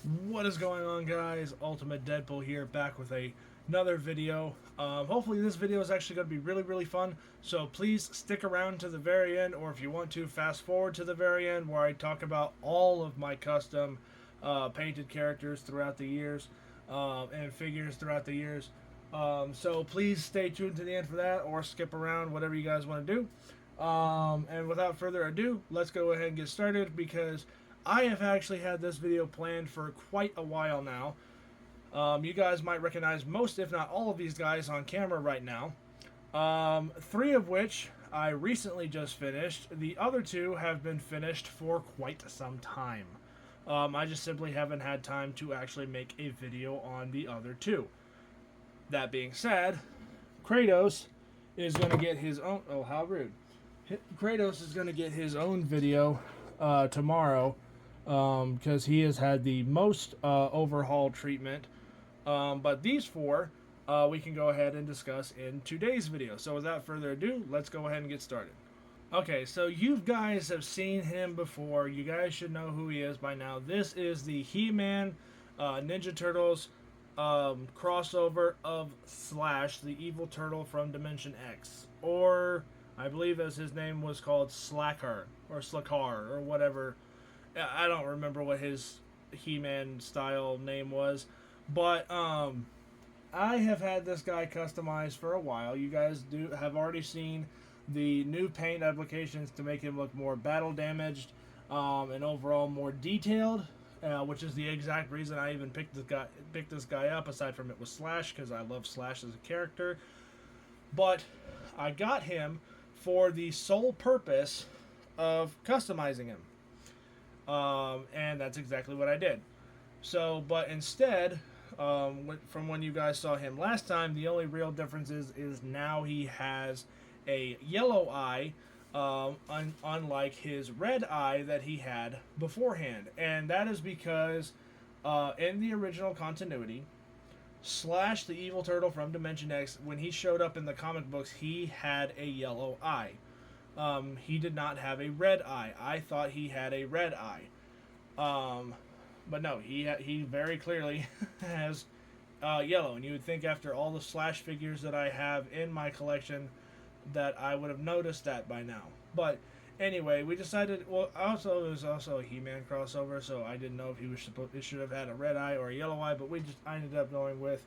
What is going on, guys? Ultimate Deadpool here, back with another video. Hopefully this video is actually going to be really fun, so please stick around to the very end, or if you want to, fast forward to the very end where I talk about all of my custom painted characters throughout the years and figures throughout the years. So please stay tuned to the end for that, or skip around, whatever you guys want to do. And without further ado, let's go ahead and get started because I have actually had this video planned for quite a while now. You guys might recognize most, if not all, of these guys on camera right now. Three of which I recently just finished. The other two have been finished for quite some time. I just simply haven't had time to actually make a video on the other two. That being said, Kratos is going to get his own. Oh, how rude. Kratos is going to get his own video tomorrow because he has had the most overhaul treatment. But these four we can go ahead and discuss in today's video. So without further ado, let's go ahead and get started. Okay, so you guys have seen him before. You guys should know who he is by now. This is the He-Man Ninja Turtles crossover of Slash, the evil turtle from Dimension X. Or, I believe as his name was called, Slacker, or Slakar, or whatever. I don't remember what his He-Man style name was. But, I have had this guy customized for a while. You guys have already seen the new paint applications to make him look more battle damaged and overall more detailed, which is the exact reason I even picked this guy up. Aside from it was Slash, because I love Slash as a character, but I got him for the sole purpose of customizing him, and that's exactly what I did. So, but instead, from when you guys saw him last time, the only real difference is now he has a yellow eye, unlike his red eye that he had beforehand. And that is because in the original continuity, Slash, the evil turtle from Dimension X, when he showed up in the comic books, he had a yellow eye. He did not have a red eye. I thought he had a red eye. But no, he very clearly has yellow. And you would think after all the Slash figures that I have in my collection that I would have noticed that by now. But anyway, we decided. Well, also it was also a He-Man crossover, so I didn't know if he should have had a red eye or a yellow eye. But I ended up going with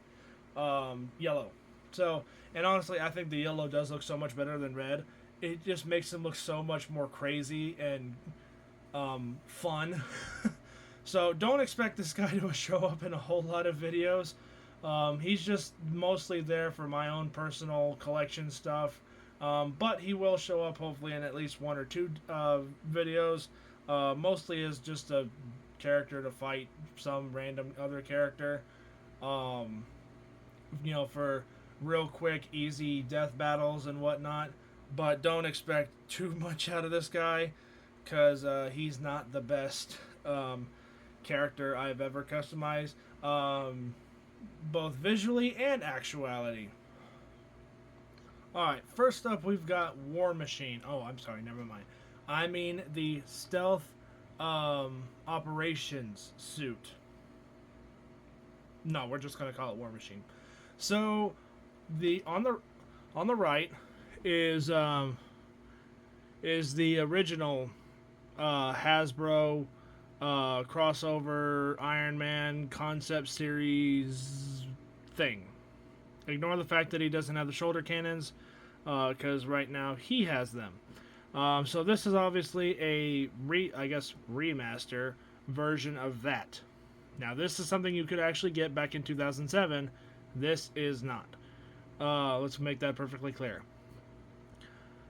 yellow. So, and honestly, I think the yellow does look so much better than red. It just makes him look so much more crazy and fun. So don't expect this guy to show up in a whole lot of videos. He's just mostly there for my own personal collection stuff. But he will show up hopefully in at least one or two videos. Mostly as just a character to fight some random other character. For real quick, easy death battles and whatnot. But don't expect too much out of this guy because he's not the best character I've ever customized, both visually and actuality. Alright, first up we've got War Machine. Oh, I'm sorry, never mind. I mean the stealth operations suit. No, we're just gonna call it War Machine. So the on the right is the original Hasbro crossover Iron Man concept series thing. Ignore the fact that he doesn't have the shoulder cannons, because right now he has them. So this is obviously a remaster version of that. Now this is something you could actually get back in 2007. This is not. Let's make that perfectly clear.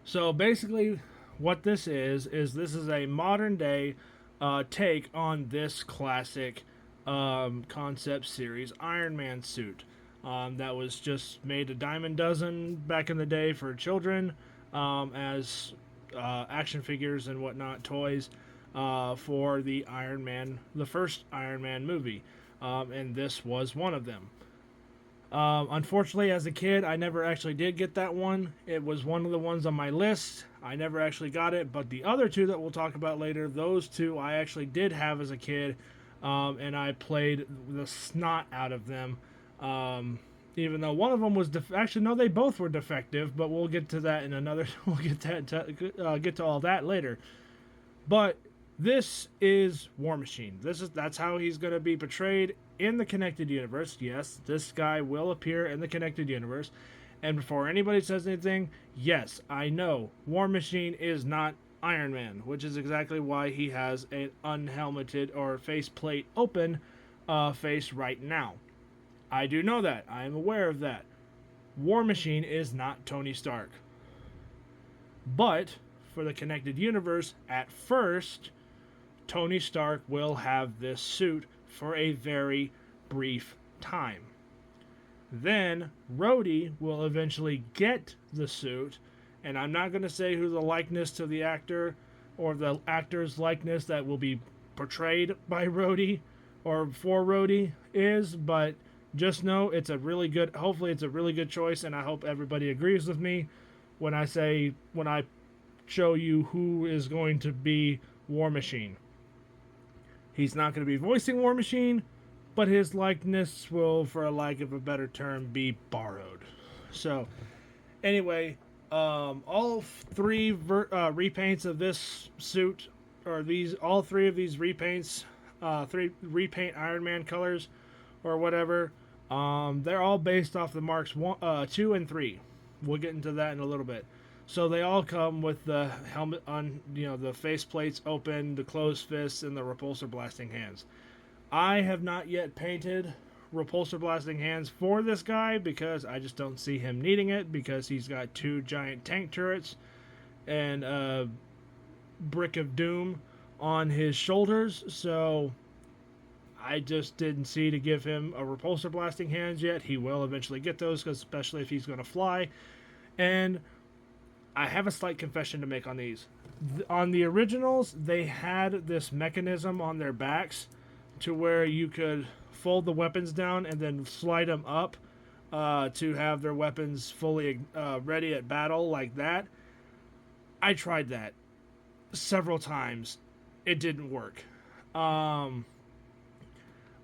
So basically, what this is a modern day take on this classic concept series Iron Man suit that was just made a dime a dozen back in the day for children as action figures and whatnot, toys for the first Iron Man movie, and this was one of them. Unfortunately, as a kid, I never actually did get that one. It was one of the ones on my list. I never actually got it, but the other two that we'll talk about later, those two I actually did have as a kid, and I played the snot out of them. Even though one of them was actually no, they both were defective, but we'll get to that in another. We'll get to all that later. But this is War Machine. That's how he's going to be portrayed in the connected universe. Yes, this guy will appear in the connected universe. And before anybody says anything, yes, I know War Machine is not Iron Man, which is exactly why he has an unhelmeted or faceplate open face right now. I do know that. I am aware of that. War Machine is not Tony Stark. But for the connected universe, at first, Tony Stark will have this suit for a very brief time. Then Rhodey will eventually get the suit, and I'm not going to say who the likeness to the actor or the actor's likeness that will be portrayed by Rhodey or for Rhodey is, but just know it's a really good, hopefully it's a really good choice, and I hope everybody agrees with me when I show you who is going to be War Machine. He's not going to be voicing War Machine, but his likeness will, for a lack of a better term, be borrowed. So, anyway, all three repaints of this suit, or all three of these repaints, three repaint Iron Man colors, or whatever, they're all based off the Marks 2 and 3. We'll get into that in a little bit. So they all come with the helmet on, the face plates open, the closed fists, and the repulsor blasting hands. I have not yet painted repulsor blasting hands for this guy because I just don't see him needing it, because he's got 2 giant tank turrets and a brick of doom on his shoulders. So I just didn't see to give him a repulsor blasting hands yet. He will eventually get those, because especially if he's going to fly. And I have a slight confession to make on these. On the originals, they had this mechanism on their backs to where you could fold the weapons down and then slide them up to have their weapons fully ready at battle like that. I tried that several times. It didn't work.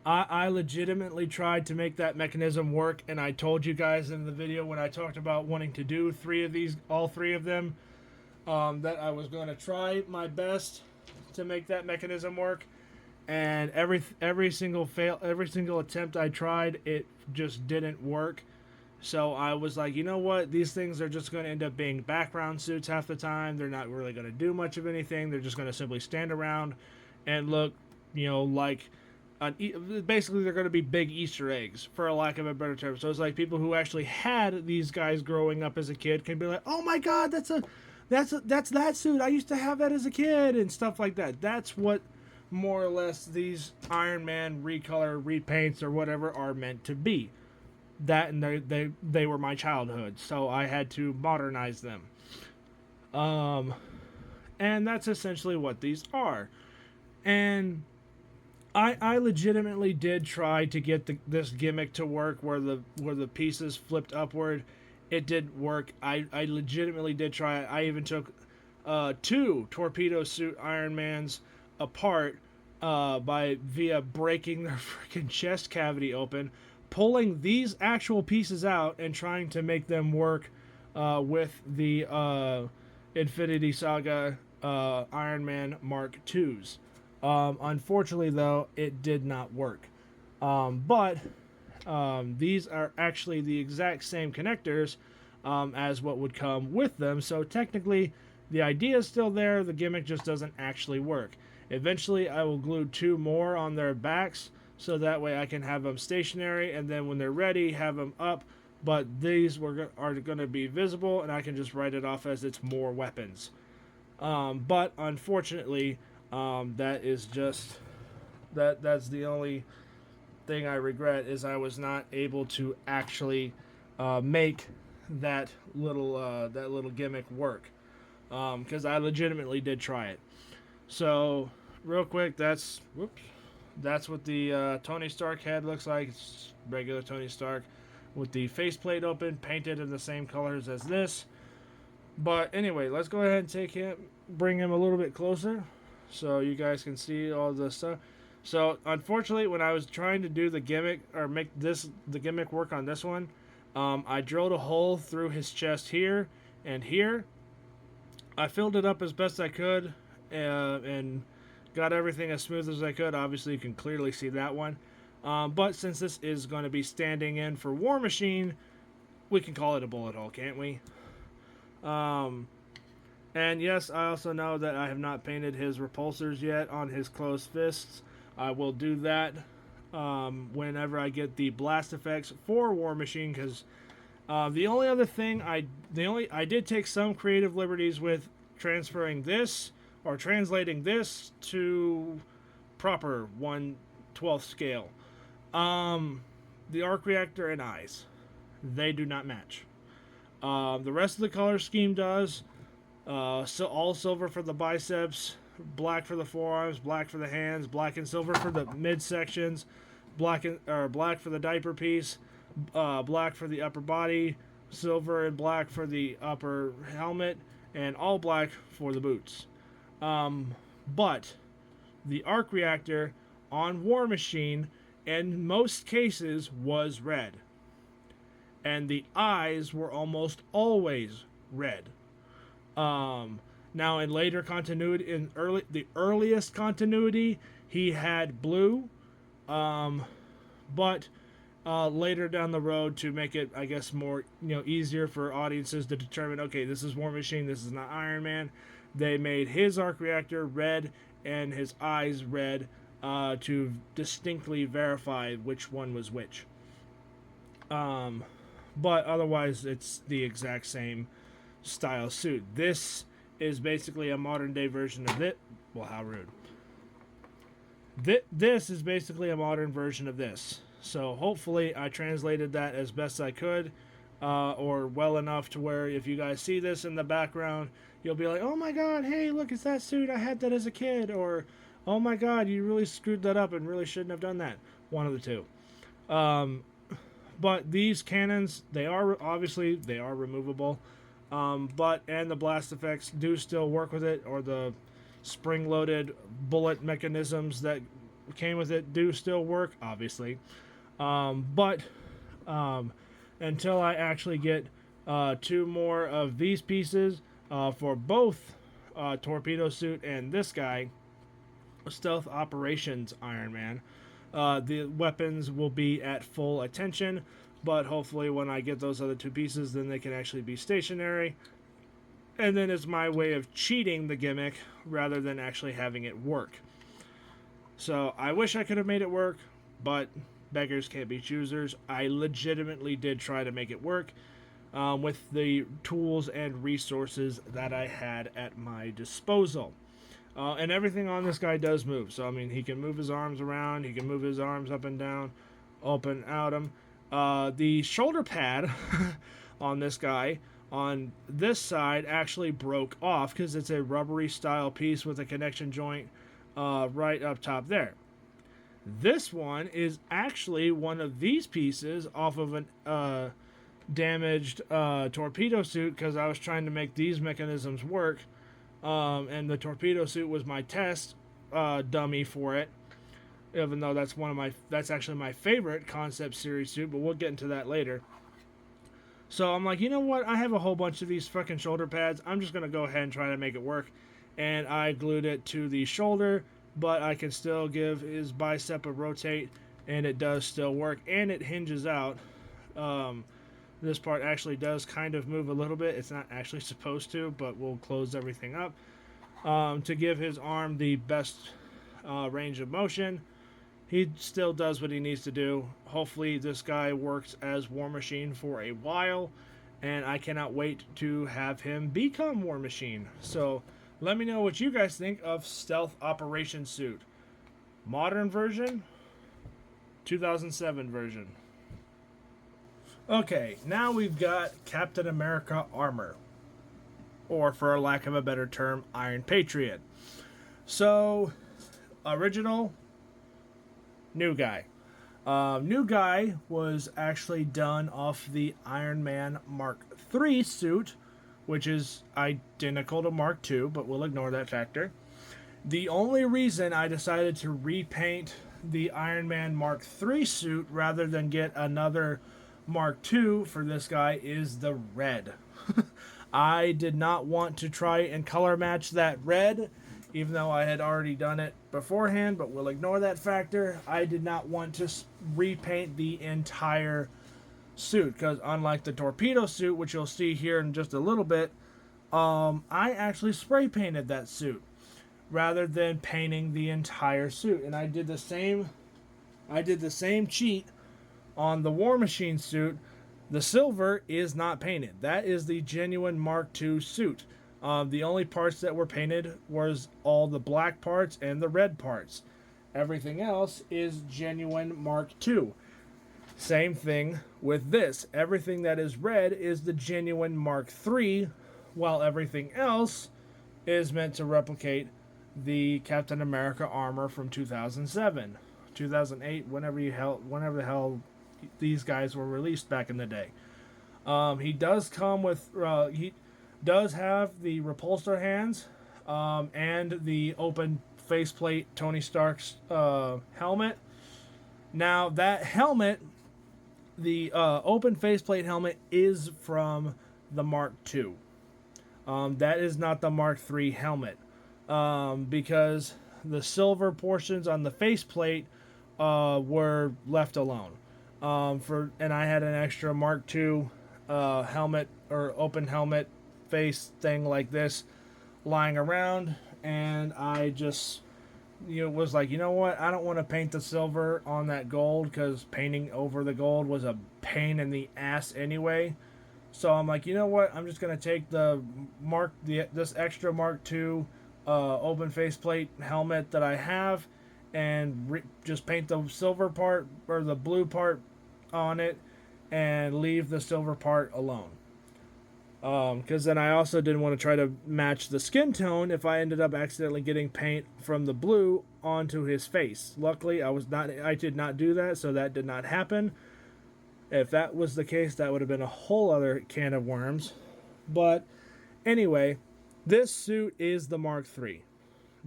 I legitimately tried to make that mechanism work, and I told you guys in the video when I talked about wanting to do all three of them, that I was going to try my best to make that mechanism work. And every single attempt I tried, it just didn't work. So I was like, you know what? These things are just going to end up being background suits half the time. They're not really going to do much of anything. They're just going to simply stand around and look, like... basically, they're going to be big Easter eggs, for a lack of a better term. So it's like people who actually had these guys growing up as a kid can be like, "Oh my God, that's that suit. I used to have that as a kid," and stuff like that. That's what more or less these Iron Man recolor, repaints, or whatever are meant to be. That, and they were my childhood, so I had to modernize them. And that's essentially what these are. And I legitimately did try to get this gimmick to work where the pieces flipped upward. It didn't work. I legitimately did try it. I even took 2 torpedo suit Iron Mans apart via breaking their freaking chest cavity open, pulling these actual pieces out, and trying to make them work with the Infinity Saga Iron Man Mark IIs. Unfortunately, though, it did not work. But these are actually the exact same connectors as what would come with them. So technically, the idea is still there. The gimmick just doesn't actually work. Eventually, I will glue 2 more on their backs, so that way I can have them stationary, and then when they're ready, have them up. But these are going to be visible, and I can just write it off as it's more weapons. But unfortunately... that is just that's the only thing I regret, is I was not able to actually make that little gimmick work, because I legitimately did try it. So real quick, that's what the Tony Stark head looks like. It's regular Tony Stark with the faceplate open, painted in the same colors as this. But anyway, let's go ahead and bring him a little bit closer, so you guys can see all the stuff. So unfortunately, when I was trying to do the gimmick or make the gimmick work on this one, I drilled a hole through his chest here and here. I filled it up as best I could, and got everything as smooth as I could. Obviously, you can clearly see that one. But since this is going to be standing in for War Machine, we can call it a bullet hole, can't we? And yes, I also know that I have not painted his repulsors yet on his closed fists. I will do that whenever I get the blast effects for War Machine, because the only other thing I did take some creative liberties with transferring this or translating this to proper 1/12 scale. The arc reactor and eyes, they do not match. The rest of the color scheme does. So all silver for the biceps, black for the forearms, black for the hands, black and silver for the midsections, black for the diaper piece, black for the upper body, silver and black for the upper helmet, and all black for the boots. But the arc reactor on War Machine, in most cases, was red, and the eyes were almost always red. Now in later continuity, the earliest continuity, he had blue, but later down the road, to make it, I guess, more easier for audiences to determine, okay, this is War Machine, this is not Iron Man, they made his arc reactor red and his eyes red to distinctly verify which one was which. But otherwise, it's the exact same style suit. This is basically a modern day version of it. Well, how rude. This is basically a modern version of this. So hopefully I translated that as best I could, or well enough to where if you guys see this in the background, you'll be like, oh my god, hey, look, it's that suit. I had that as a kid. Or, oh my god, you really screwed that up and really shouldn't have done that. One of the two. But these cannons, they are removable. And the blast effects do still work with it, or the spring-loaded bullet mechanisms that came with it do still work, obviously. But until I actually get 2 more of these pieces for both Torpedo Suit and this guy, Stealth Operations Iron Man, the weapons will be at full attention. But hopefully when I get those other 2 pieces, then they can actually be stationary. And then it's my way of cheating the gimmick rather than actually having it work. So I wish I could have made it work, but beggars can't be choosers. I legitimately did try to make it work with the tools and resources that I had at my disposal. And everything on this guy does move. So, I mean, he can move his arms around. He can move his arms up and down, up and out him. The shoulder pad on this guy on this side actually broke off because it's a rubbery style piece with a connection joint right up top there. This one is actually one of these pieces off of an damaged torpedo suit, because I was trying to make these mechanisms work, and the torpedo suit was my test dummy for it. Even though that's actually my favorite concept series suit, but we'll get into that later. So I'm like, you know what? I have a whole bunch of these fucking shoulder pads. I'm just going to go ahead and try to make it work. And I glued it to the shoulder, but I can still give his bicep a rotate, and it does still work. And it hinges out. This part actually does kind of move a little bit. It's not actually supposed to, but we'll close everything up to give his arm the best range of motion. He still does what he needs to do. Hopefully this guy works as War Machine for a while, and I cannot wait to have him become War Machine. So let me know what you guys think of Stealth Operation Suit. Modern version, 2007 version. Okay, now we've got Captain America armor, or for lack of a better term, Iron Patriot. So, original, new guy. New guy was actually done off the Iron Man Mark III suit, which is identical to Mark II, but we'll ignore that factor. The only reason I decided to repaint the Iron Man Mark III suit rather than get another Mark II for this guy is the red. I did not want to try and color match that red, even though I had already done it beforehand, but we'll ignore that factor. I did not want to repaint the entire suit, because unlike the torpedo suit, which you'll see here in just a little bit, I actually spray painted that suit rather than painting the entire suit. And I did the same cheat on the War Machine suit. The silver is not painted. That is the genuine Mark II suit. The only parts that were painted was all the black parts and the red parts. Everything else is genuine Mark II. Same thing with this. Everything that is red is the genuine Mark III, while everything else is meant to replicate the Captain America armor from 2007, 2008, whenever the hell these guys were released back in the day. He does come with he does have the repulsor hands and the open faceplate Tony Stark's helmet. Now that helmet, the open faceplate helmet, is from the Mark II. That is not the Mark III helmet, because the silver portions on the faceplate were left alone. And I had an extra Mark II helmet or open helmet face thing like this lying around, and I just was like, you know what, I don't want to paint the silver on that gold, because painting over the gold was a pain in the ass anyway. So I'm like, you know what, I'm just gonna take this extra Mark II open faceplate helmet that I have and just paint the silver part or the blue part on it and leave the silver part alone. Because then I also didn't want to try to match the skin tone if I ended up accidentally getting paint from the blue onto his face. Luckily, I did not do that, so that did not happen. If that was the case, that would have been a whole other can of worms. But anyway, this suit is the Mark III.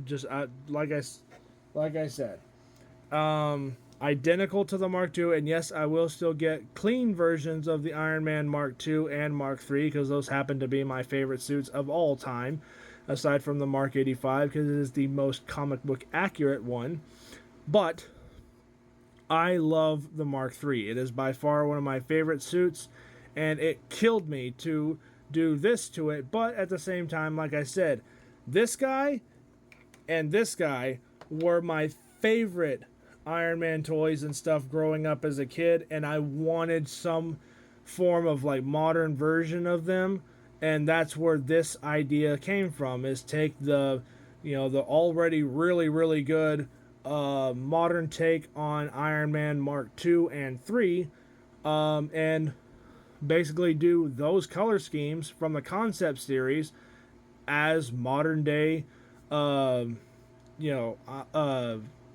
Just like I said, identical to the Mark II, and yes, I will still get clean versions of the Iron Man Mark II and Mark III, because those happen to be my favorite suits of all time, aside from the Mark 85, because it is the most comic book accurate one. But I love the Mark III. It is by far one of my favorite suits, and it killed me to do this to it. But at the same time, like I said, this guy and this guy were my favorite Iron Man toys and stuff growing up as a kid, and I wanted some form of like modern version of them, and that's where this idea came from, is take the the already really good modern take on Iron Man Mark II and 3, and basically do those color schemes from the concept series as modern day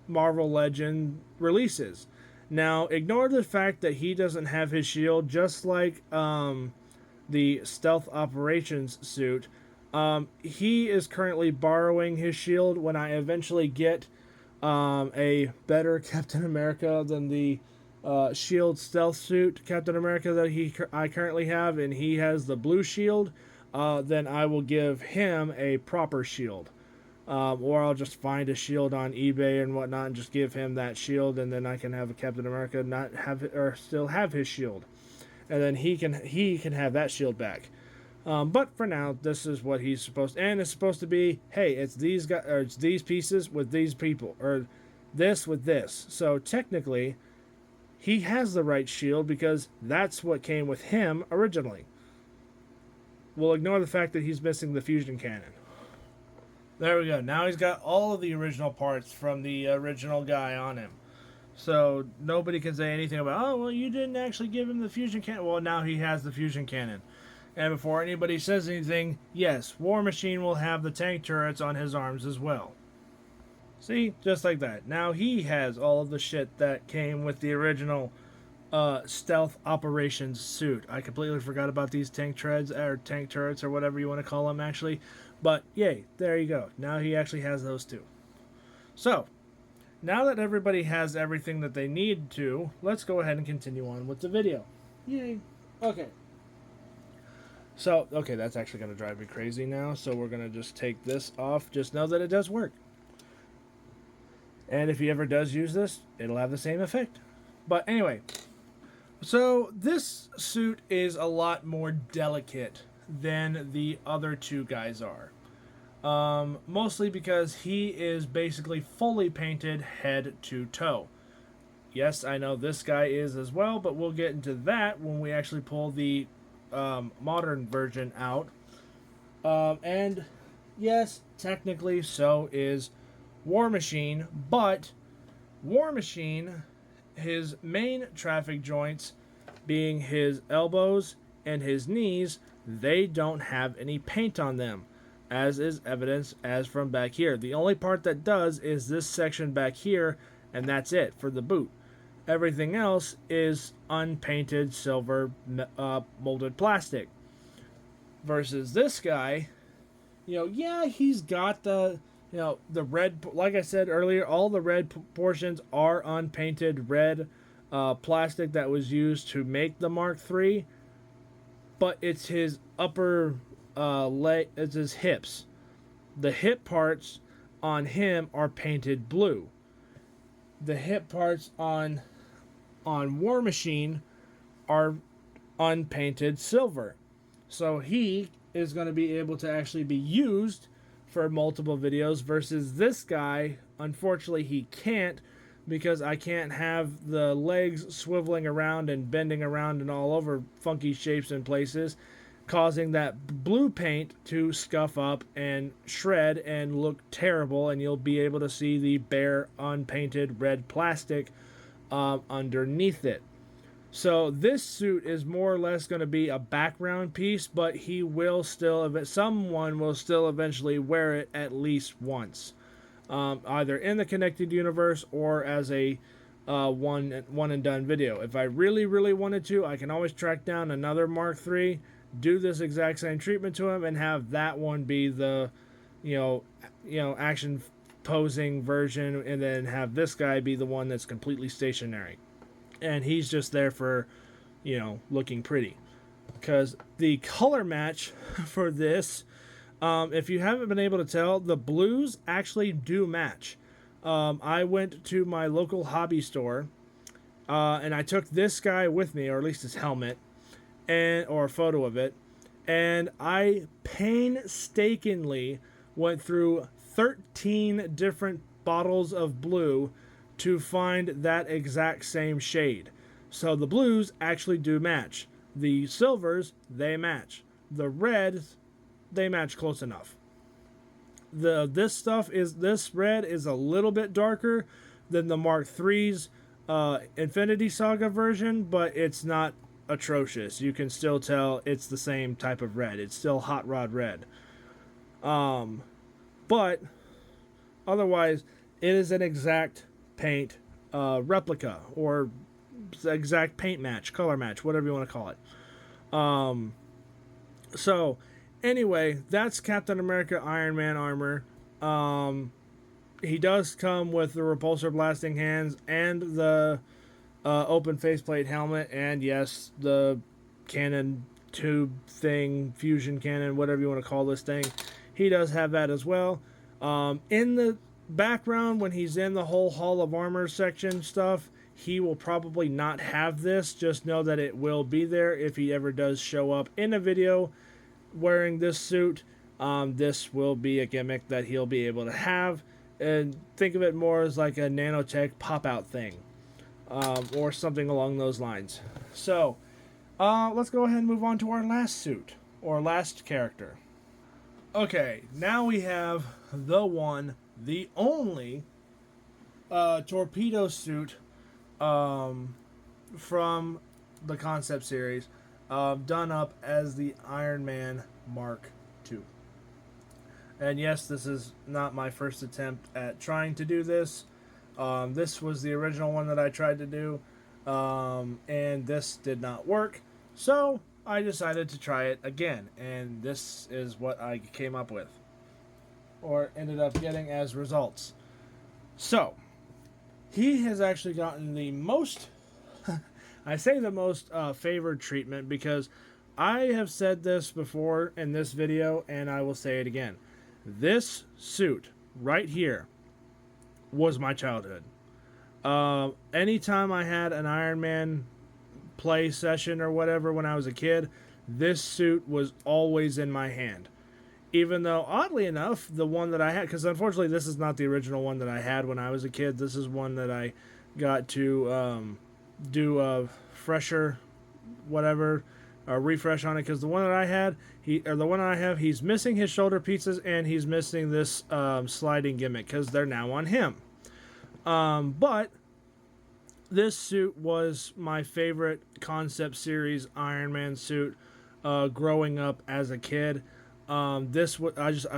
Marvel Legend releases. Now, ignore the fact that he doesn't have his shield, just like the Stealth Operations suit. He is currently borrowing his shield. When I eventually get a better Captain America than the shield stealth suit Captain America that I currently have, and he has the blue shield, then I will give him a proper shield. Or I'll just find a shield on eBay and whatnot and just give him that shield, and then I can have a Captain America not have it, or still have his shield, and then he can have that shield back. But for now, this is what he's supposed, and it's supposed to be, hey, it's these guys, or it's these pieces with these people, or this with this. So technically, he has the right shield because that's what came with him originally. We'll ignore the fact that he's missing the fusion cannon. There we go. Now he's got all of the original parts from the original guy on him. So nobody can say anything about, oh, well, you didn't actually give him the fusion cannon. Well, now he has the fusion cannon. And before anybody says anything, yes, War Machine will have the tank turrets on his arms as well. See? Just like that. Now he has all of the shit that came with the original stealth operations suit. I completely forgot about these tank treads or tank turrets or whatever you want to call them actually. But yay, there you go. Now he actually has those too. So, now that everybody has everything that they need to, let's go ahead and continue on with the video. Yay. Okay. So, okay, that's actually going to drive me crazy now. So we're going to just take this off. Just know that it does work. And if he ever does use this, it'll have the same effect. But anyway, so this suit is a lot more delicate than the other two guys are. Mostly because he is basically fully painted head to toe. Yes, I know this guy is as well, but we'll get into that when we actually pull the modern version out. And yes, technically so is War Machine, but War Machine, his main traffic joints being his elbows and his knees, they don't have any paint on them, as is evidenced as from back here. The only part that does is this section back here, and that's it for the boot. Everything else is unpainted silver molded plastic. Versus this guy, yeah, he's got the red, like I said earlier, all the red portions are unpainted red plastic that was used to make the Mark III, but it's his upper leg, it's his hips. The hip parts on him are painted blue. The hip parts on War Machine are unpainted silver. So he is going to be able to actually be used for multiple videos versus this guy, unfortunately he can't, because I can't have the legs swiveling around and bending around and all over funky shapes and places, causing that blue paint to scuff up and shred and look terrible, and you'll be able to see the bare unpainted red plastic underneath it. So this suit is more or less going to be a background piece, but he will still, someone will still eventually wear it at least once, either in the connected universe or as a one and done video. If I really wanted to, I can always track down another Mark III, do this exact same treatment to him, and have that one be the action posing version, and then have this guy be the one that's completely stationary. And he's just there for, looking pretty. Because the color match for this, if you haven't been able to tell, the blues actually do match. I went to my local hobby store, and I took this guy with me, or at least his helmet, or a photo of it, and I painstakingly went through 13 different bottles of blue to find that exact same shade. So the blues actually do match. The silvers, they match. The reds, they match close enough. This red is a little bit darker than the Mark III's Infinity Saga version, but it's not atrocious. You can still tell it's the same type of red. It's still hot rod red. But otherwise, it is an exact paint replica, or exact paint match, color match, whatever you want to call it. So anyway, that's Captain America Iron Man armor. He does come with the repulsor blasting hands and the open faceplate helmet, and yes, the cannon tube thing, fusion cannon, whatever you want to call this thing. He does have that as well. In the background, when he's in the whole Hall of Armor section stuff, he will probably not have this. Just know that it will be there if he ever does show up in a video wearing this suit. This will be a gimmick that he'll be able to have, and think of it more as like a nanotech pop-out thing, or something along those lines. So let's go ahead and move on to our last suit, or last character. Okay, now we have the one, the only torpedo suit from the concept series, done up as the Iron Man Mark II. And yes, this is not my first attempt at trying to do this. This was the original one that I tried to do. and this did not work. So I decided to try it again, and this is what I came up with, or ended up getting as results. So he has actually gotten the most, I say the most favored treatment, because I have said this before in this video, and I will say it again. This suit right here was my childhood. Anytime I had an Iron Man play session or whatever when I was a kid, this suit was always in my hand. Even though, oddly enough, the one that I had, because unfortunately this is not the original one that I had when I was a kid. This is one that I got to do a fresher, whatever, a refresh on it. Because the one that I had, the one that I have, he's missing his shoulder pieces and he's missing this sliding gimmick because they're now on him. But this suit was my favorite concept series Iron Man suit growing up as a kid. I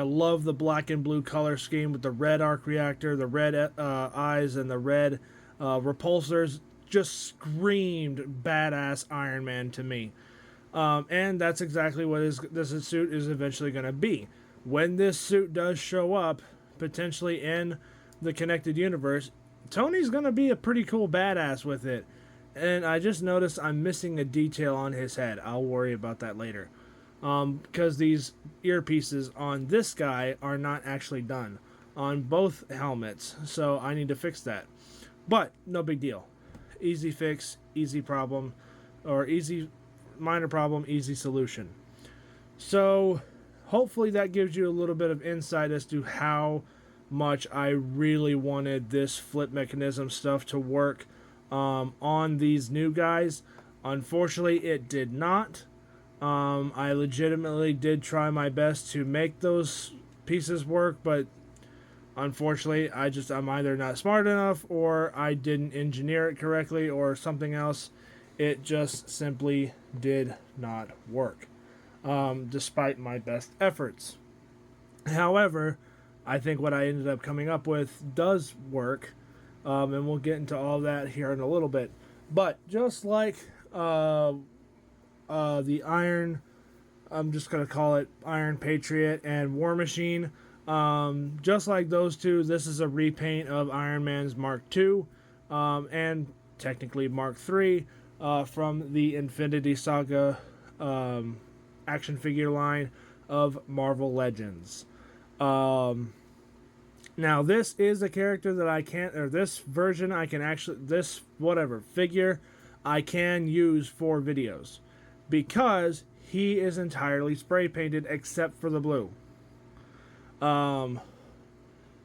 love the black and blue color scheme with the red arc reactor, the red eyes, and the red repulsors. Just screamed badass Iron Man to me. And that's exactly what this suit is eventually going to be. When this suit does show up, potentially in the connected universe, Tony's going to be a pretty cool badass with it. And I just noticed I'm missing a detail on his head. I'll worry about that later. Because these earpieces on this guy are not actually done on both helmets. So I need to fix that. But no big deal. Easy fix, easy problem, or easy minor problem, easy solution. So hopefully that gives you a little bit of insight as to how much I really wanted this flip mechanism stuff to work on these new guys. Unfortunately, it did not. I legitimately did try my best to make those pieces work, but unfortunately, I'm either not smart enough, or I didn't engineer it correctly, or something else. It just simply did not work, despite my best efforts. However, I think what I ended up coming up with does work, and we'll get into all that here in a little bit. But just like the Iron, I'm just going to call it Iron Patriot and War Machine, just like those two, this is a repaint of Iron Man's Mark II, and technically Mark III, from the Infinity Saga action figure line of Marvel Legends. Now this is a character that I can't, or this version I can actually, this whatever figure I can use for videos, because he is entirely spray painted except for the blue.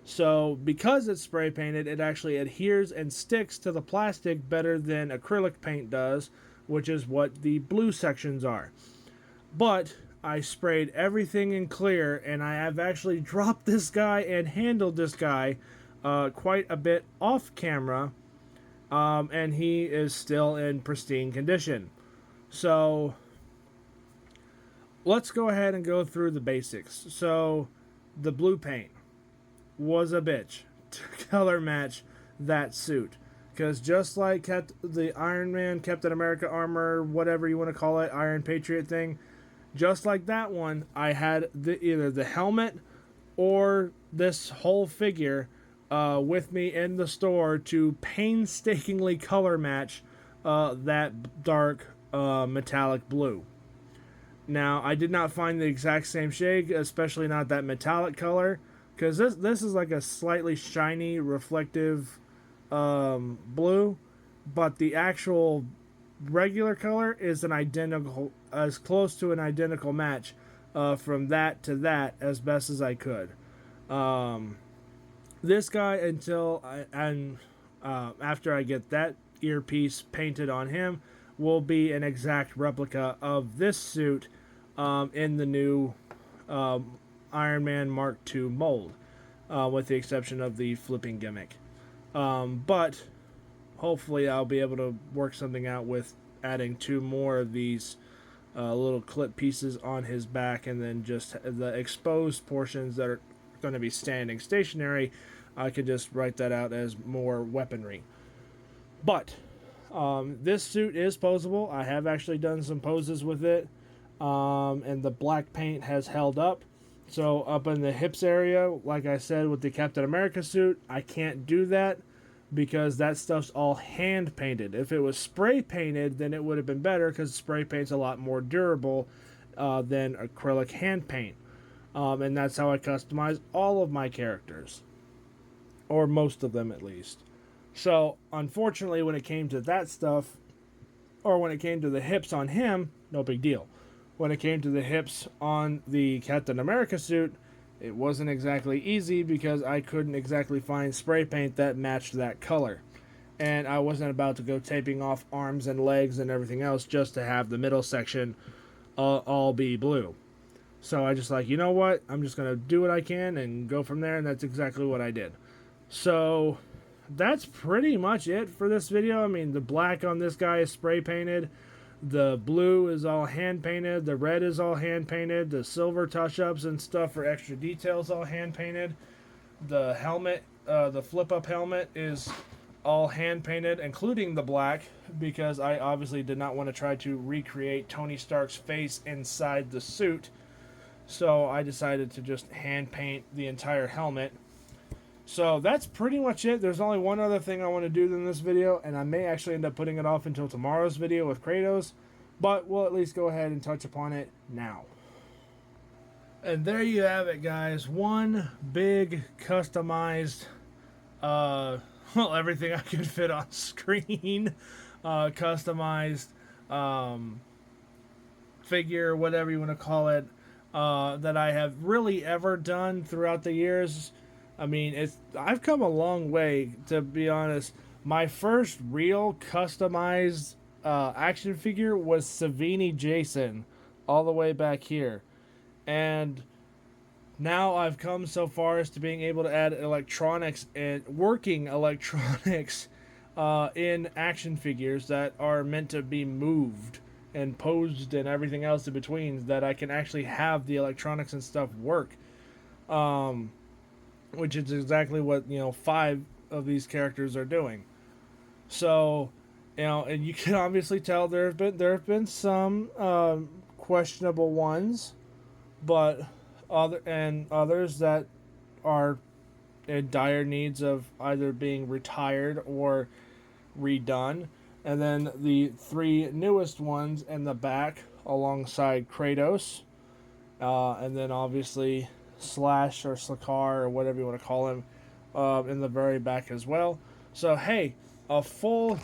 So because it's spray painted, it actually adheres and sticks to the plastic better than acrylic paint does, which is what the blue sections are. But I sprayed everything in clear, and I have actually dropped this guy and handled this guy quite a bit off camera, and he is still in pristine condition. So let's go ahead and go through the basics. So the blue paint was a bitch to color match that suit, because just like the Iron Man, Captain America armor, whatever you want to call it, Iron Patriot thing, just like that one, I had either the helmet or this whole figure with me in the store to painstakingly color match that dark metallic blue. Now, I did not find the exact same shade, especially not that metallic color, because this is like a slightly shiny, reflective blue, but the actual regular color is an identical, as close to an identical match from that to that as best as I could. This guy, after I get that earpiece painted on him, will be an exact replica of this suit in the new Iron Man Mark II mold, with the exception of the flipping gimmick. But hopefully I'll be able to work something out with adding 2 more of these little clip pieces on his back, and then just the exposed portions that are going to be standing stationary, I could just write that out as more weaponry. But This suit is posable. I have actually done some poses with it, and the black paint has held up. So up in the hips area, like I said with the Captain America suit, I can't do that because that stuff's all hand painted. If it was spray painted, then it would have been better because spray paint's a lot more durable than acrylic hand paint. And that's how I customize all of my characters, or most of them at least. So unfortunately, when it came to that stuff, or when it came to the hips on him, no big deal. When it came to the hips on the Captain America suit, it wasn't exactly easy because I couldn't exactly find spray paint that matched that color. And I wasn't about to go taping off arms and legs and everything else just to have the middle section all be blue. So I just like, you know what? I'm just going to do what I can and go from there, and that's exactly what I did. So that's pretty much it for this video. I mean, the black on this guy is spray painted. The blue is all hand painted. The red is all hand painted. The silver touch-ups and stuff for extra details all hand painted. The helmet, the flip-up helmet is all hand painted, including the black, because I obviously did not want to try to recreate Tony Stark's face inside the suit. So I decided to just hand paint the entire helmet. So that's pretty much it. There's only one other thing I want to do in this video, and I may actually end up putting it off until tomorrow's video with Kratos, but we'll at least go ahead and touch upon it now. And there you have it, guys. One big customized, well, everything I could fit on screen, customized figure, whatever you want to call it, that I have really ever done throughout the years. I mean, I've come a long way, to be honest. My first real customized action figure was Savini Jason, all the way back here. And now I've come so far as to being able to add electronics and working electronics in action figures that are meant to be moved and posed and everything else in between, that I can actually have the electronics and stuff work. Which is exactly what, 5 of these characters are doing. So, and you can obviously tell there have been some questionable ones, but others that are in dire needs of either being retired or redone. And then the 3 newest ones in the back alongside Kratos, and then obviously Slash or Slakar or whatever you want to call him in the very back as well. So hey, a full,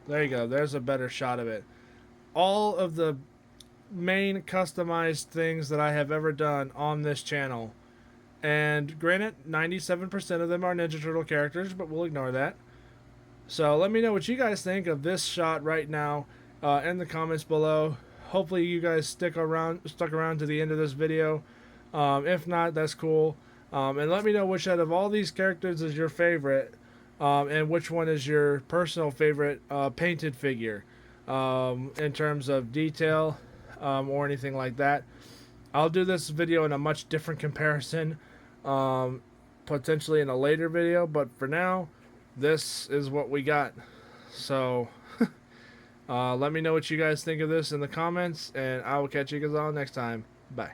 there you go, there's a better shot of it. All of the main customized things that I have ever done on this channel, and granted 97% of them are Ninja Turtle characters, but we'll ignore that. So let me know what you guys think of this shot right now in the comments below. Hopefully you guys stuck around to the end of this video. If not, that's cool. And let me know which out of all these characters is your favorite, and which one is your personal favorite painted figure in terms of detail or anything like that. I'll do this video in a much different comparison, potentially in a later video, but for now, this is what we got. So let me know what you guys think of this in the comments, and I will catch you guys all next time. Bye.